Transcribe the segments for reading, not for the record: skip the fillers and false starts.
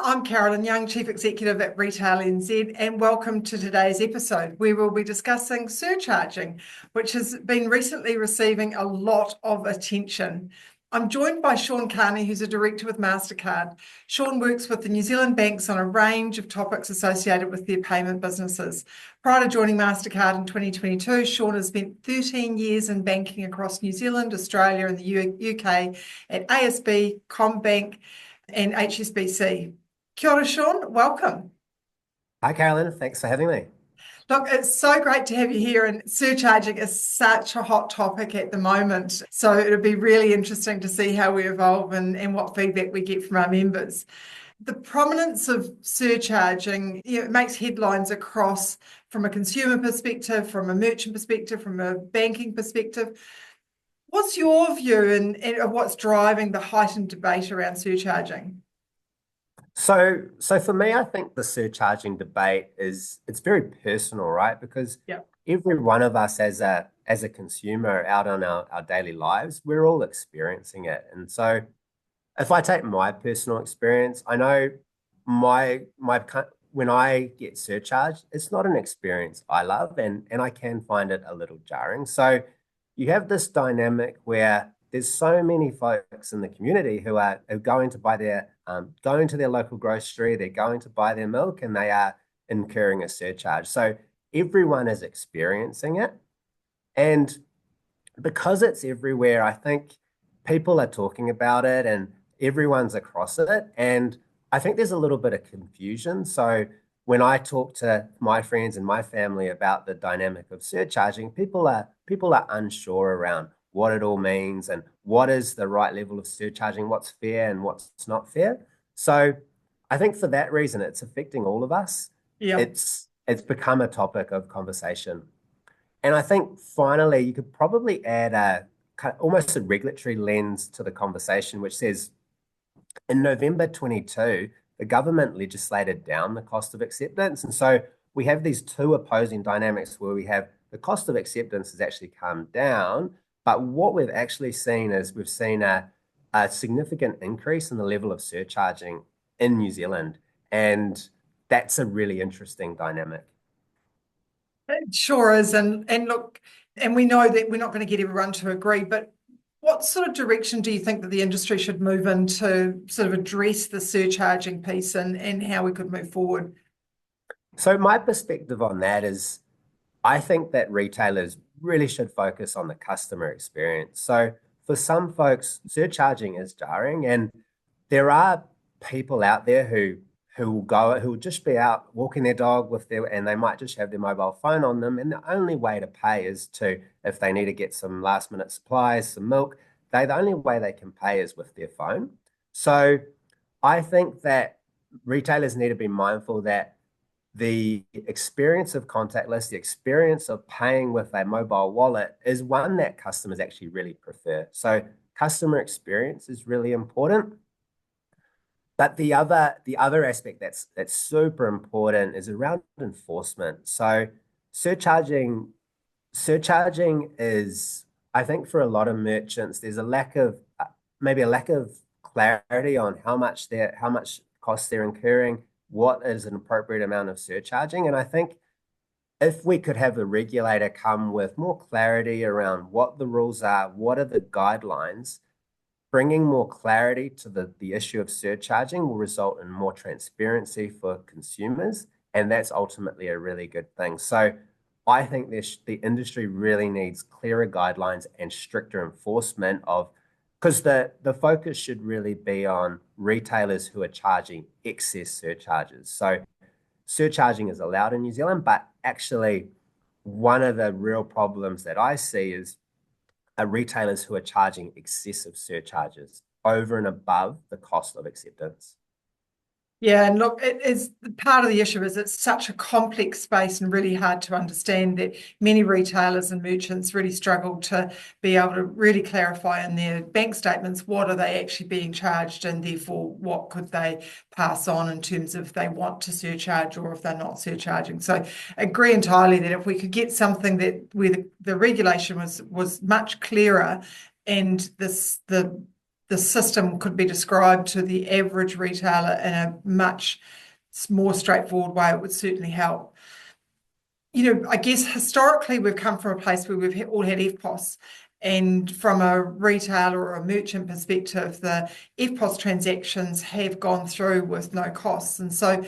I'm Carolyn Young, Chief Executive at Retail NZ, and welcome to today's episode where we'll be discussing surcharging, which has been recently receiving a lot of attention. I'm joined by Sean Carney, who's a director with Mastercard. Sean works with the New Zealand banks on a range of topics associated with their payment businesses. Prior to joining Mastercard in 2022, Sean has spent 13 years in banking across New Zealand, Australia, and the UK at ASB, CommBank, and HSBC. Kia ora, Sean. Welcome. Hi, Carolyn. Thanks for having me. Look, it's so great to have you here, and surcharging is such a hot topic at the moment. So it'll be really interesting to see how we evolve and what feedback we get from our members. The prominence of surcharging, it makes headlines across from a consumer perspective, from a merchant perspective, from a banking perspective. What's your view of what's driving the heightened debate around surcharging? So for me, I think the surcharging debate it's very personal, right? Because Yep. every one of us as a consumer out on our daily lives, we're all experiencing it. And so if I take my personal experience, I know when I get surcharged, it's not an experience I love, and I can find it a little jarring. So you have this dynamic where there's so many folks in the community who are going to buy going to their local grocery, they're going to buy their milk, and they are incurring a surcharge. So everyone is experiencing it. And because it's everywhere, I think people are talking about it and everyone's across it. And I think there's a little bit of confusion. So when I talk to my friends and my family about the dynamic of surcharging, people are unsure around what it all means and what is the right level of surcharging, what's fair and what's not fair. So I think for that reason, it's affecting all of us. Yeah. It's become a topic of conversation. And I think finally, you could probably add almost a regulatory lens to the conversation, which says in November 22, the government legislated down the cost of acceptance. And so we have these two opposing dynamics where we have the cost of acceptance has actually come down, but what we've actually seen is we've seen a significant increase in the level of surcharging in New Zealand. And that's a really interesting dynamic. It sure is. And look, and we know that we're not going to get everyone to agree, but what sort of direction do you think that the industry should move in to sort of address the surcharging piece and how we could move forward? So my perspective on that is I think that retailers really should focus on the customer experience. So for some folks, surcharging is jarring, and there are people out there who will just be out walking their dog and they might just have their mobile phone on them, and the only way to pay is if they need to get some last minute supplies, some milk, the only way they can pay is with their phone. So I think that retailers need to be mindful that the experience of contactless, the experience of paying with a mobile wallet is one that customers actually really prefer. So customer experience is really important. But the other aspect that's super important is around enforcement. So surcharging is, I think for a lot of merchants, there's maybe a lack of clarity on how much costs they're incurring, what is an appropriate amount of surcharging. And I think if we could have the regulator come with more clarity around what the rules are, what are the guidelines, bringing more clarity to the issue of surcharging will result in more transparency for consumers. And that's ultimately a really good thing. So I think the industry really needs clearer guidelines and stricter enforcement because the focus should really be on retailers who are charging excess surcharges. So surcharging is allowed in New Zealand, but actually one of the real problems that I see is retailers who are charging excessive surcharges over and above the cost of acceptance. Yeah, and look, it is part of the issue is it's such a complex space and really hard to understand that many retailers and merchants really struggle to be able to really clarify in their bank statements what are they actually being charged and therefore what could they pass on in terms of if they want to surcharge or if they're not surcharging. So I agree entirely that if we could get something where the regulation was much clearer and the the system could be described to the average retailer in a much more straightforward way, it would certainly help. I guess historically we've come from a place where we've all had EFTPOS, and from a retailer or a merchant perspective, the EFTPOS transactions have gone through with no costs. And so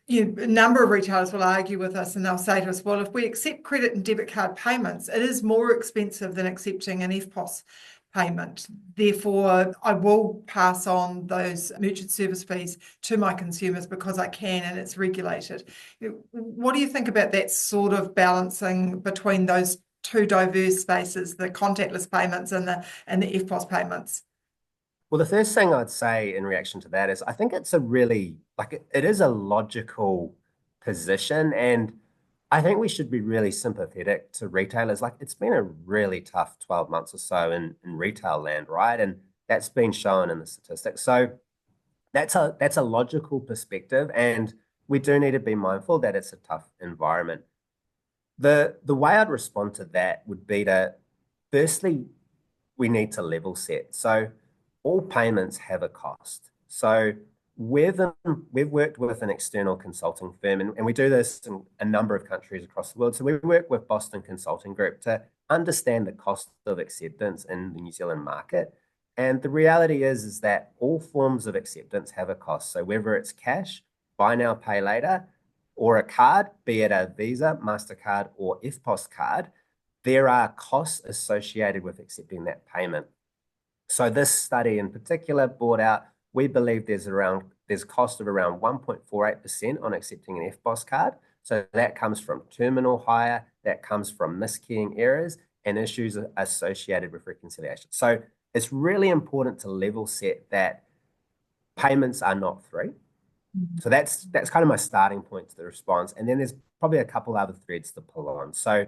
a number of retailers will argue with us and they'll say to us, well, if we accept credit and debit card payments, it is more expensive than accepting an EFTPOS payment. Therefore, I will pass on those merchant service fees to my consumers because I can and it's regulated. What do you think about that sort of balancing between those two diverse spaces, the contactless payments and the EFTPOS payments? Well, the first thing I'd say in reaction to that is I think it's a really, it is a logical position. And I think we should be really sympathetic to retailers. Like, it's been a really tough 12 months or so in retail land, right? And that's been shown in the statistics. So that's a logical perspective. And we do need to be mindful that it's a tough environment. The way I'd respond to that would be to, firstly, we need to level set. So all payments have a cost. So we've worked with an external consulting firm, and we do this in a number of countries across the world. So we work with Boston Consulting Group to understand the cost of acceptance in the New Zealand market. And the reality is that all forms of acceptance have a cost. So whether it's cash, buy now, pay later, or a card, be it a Visa, Mastercard, or EFTPOS card, there are costs associated with accepting that payment. So this study in particular brought out, we believe there's cost of around 1.48% on accepting an EFTPOS card. So that comes from terminal hire, that comes from miskeying errors and issues associated with reconciliation. So it's really important to level set that payments are not free. So that's kind of my starting point to the response. And then there's probably a couple other threads to pull on. So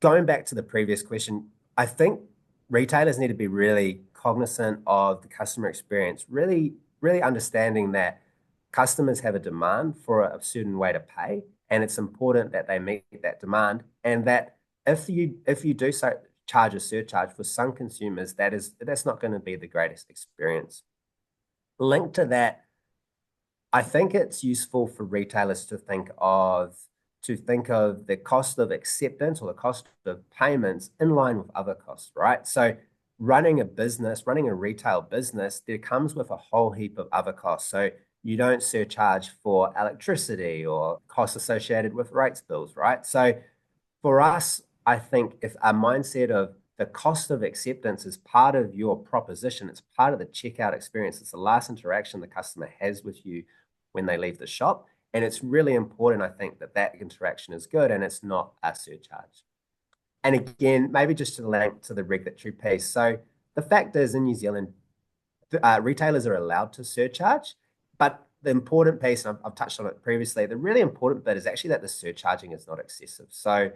going back to the previous question, I think retailers need to be really cognizant of the customer experience, really, really understanding that customers have a demand for a certain way to pay, and it's important that they meet that demand, and that if you do so charge a surcharge for some consumers, that's not going to be the greatest experience. Linked to that, I think it's useful for retailers to think of the cost of acceptance or the cost of payments in line with other costs, right? So running a retail business, there comes with a whole heap of other costs. So you don't surcharge for electricity or costs associated with rates bills, right? So for us, I think if a mindset of the cost of acceptance is part of your proposition, it's part of the checkout experience, it's the last interaction the customer has with you when they leave the shop. And it's really important, I think, that interaction is good and it's not a surcharge. And again, maybe just to link to the regulatory piece. So the fact is, in New Zealand, retailers are allowed to surcharge, but the important piece, and I've touched on it previously, the really important bit is actually that the surcharging is not excessive. So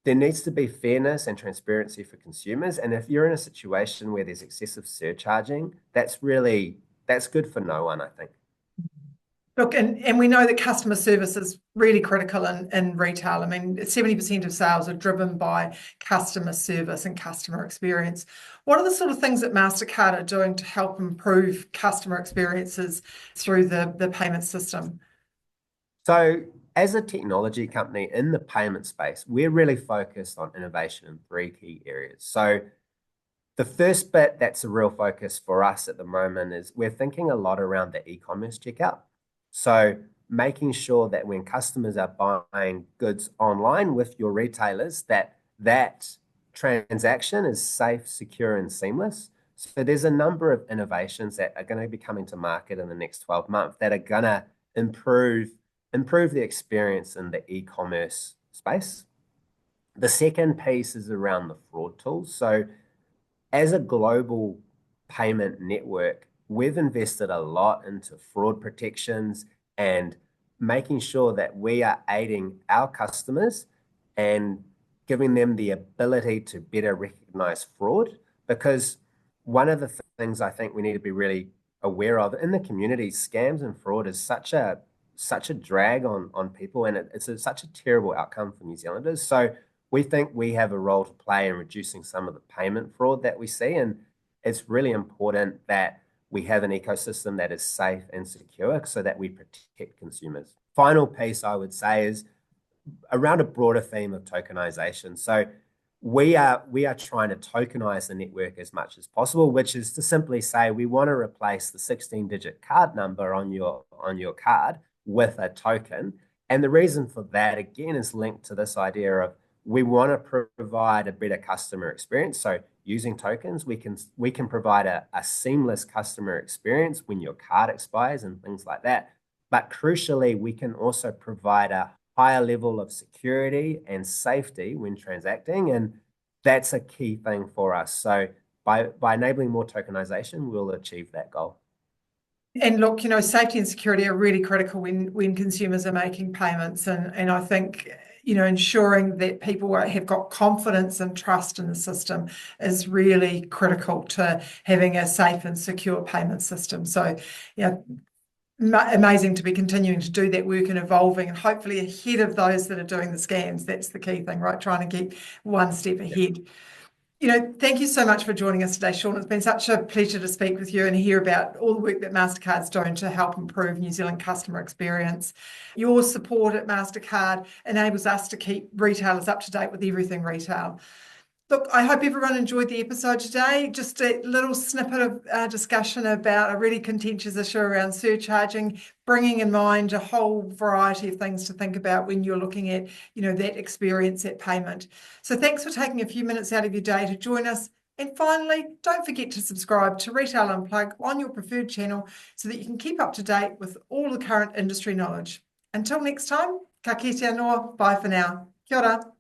there needs to be fairness and transparency for consumers. And if you're in a situation where there's excessive surcharging, that's good for no one, I think. Look, and we know that customer service is really critical in retail. I mean, 70% of sales are driven by customer service and customer experience. What are the sort of things that Mastercard are doing to help improve customer experiences through the payment system? So as a technology company in the payment space, we're really focused on innovation in three key areas. So the first bit that's a real focus for us at the moment is we're thinking a lot around the e-commerce checkout. So making sure that when customers are buying goods online with your retailers, that transaction is safe, secure, and seamless. So there's a number of innovations that are going to be coming to market in the next 12 months that are going to improve the experience in the e-commerce space. The second piece is around the fraud tools. So as a global payment network, we've invested a lot into fraud protections and making sure that we are aiding our customers and giving them the ability to better recognize fraud. Because one of the things I think we need to be really aware of in the community, scams and fraud is such a drag on people, and it's such a terrible outcome for New Zealanders. So we think we have a role to play in reducing some of the payment fraud that we see. And it's really important that we have an ecosystem that is safe and secure so that we protect consumers. Final piece I would say is around a broader theme of tokenization. So we are trying to tokenize the network as much as possible, which is to simply say we want to replace the 16-digit card number on your card with a token. And the reason for that, again, is linked to this idea of we want to provide a better customer experience. So using tokens, we can provide a seamless customer experience when your card expires and things like that. But crucially, we can also provide a higher level of security and safety when transacting. And that's a key thing for us. So by enabling more tokenization, we'll achieve that goal. And look, safety and security are really critical when consumers are making payments. And I think, ensuring that people have got confidence and trust in the system is really critical to having a safe and secure payment system. So, amazing to be continuing to do that work and evolving and hopefully ahead of those that are doing the scams. That's the key thing, right? Trying to keep one step ahead. Thank you so much for joining us today, Sean. It's been such a pleasure to speak with you and hear about all the work that Mastercard's doing to help improve New Zealand customer experience. Your support at Mastercard enables us to keep retailers up to date with everything retail. Look, I hope everyone enjoyed the episode today. Just a little snippet of discussion about a really contentious issue around surcharging, bringing in mind a whole variety of things to think about when you're looking at, that experience at payment. So thanks for taking a few minutes out of your day to join us. And finally, don't forget to subscribe to Retail Unplug on your preferred channel so that you can keep up to date with all the current industry knowledge. Until next time, ka kite anō, bye for now. Kia ora.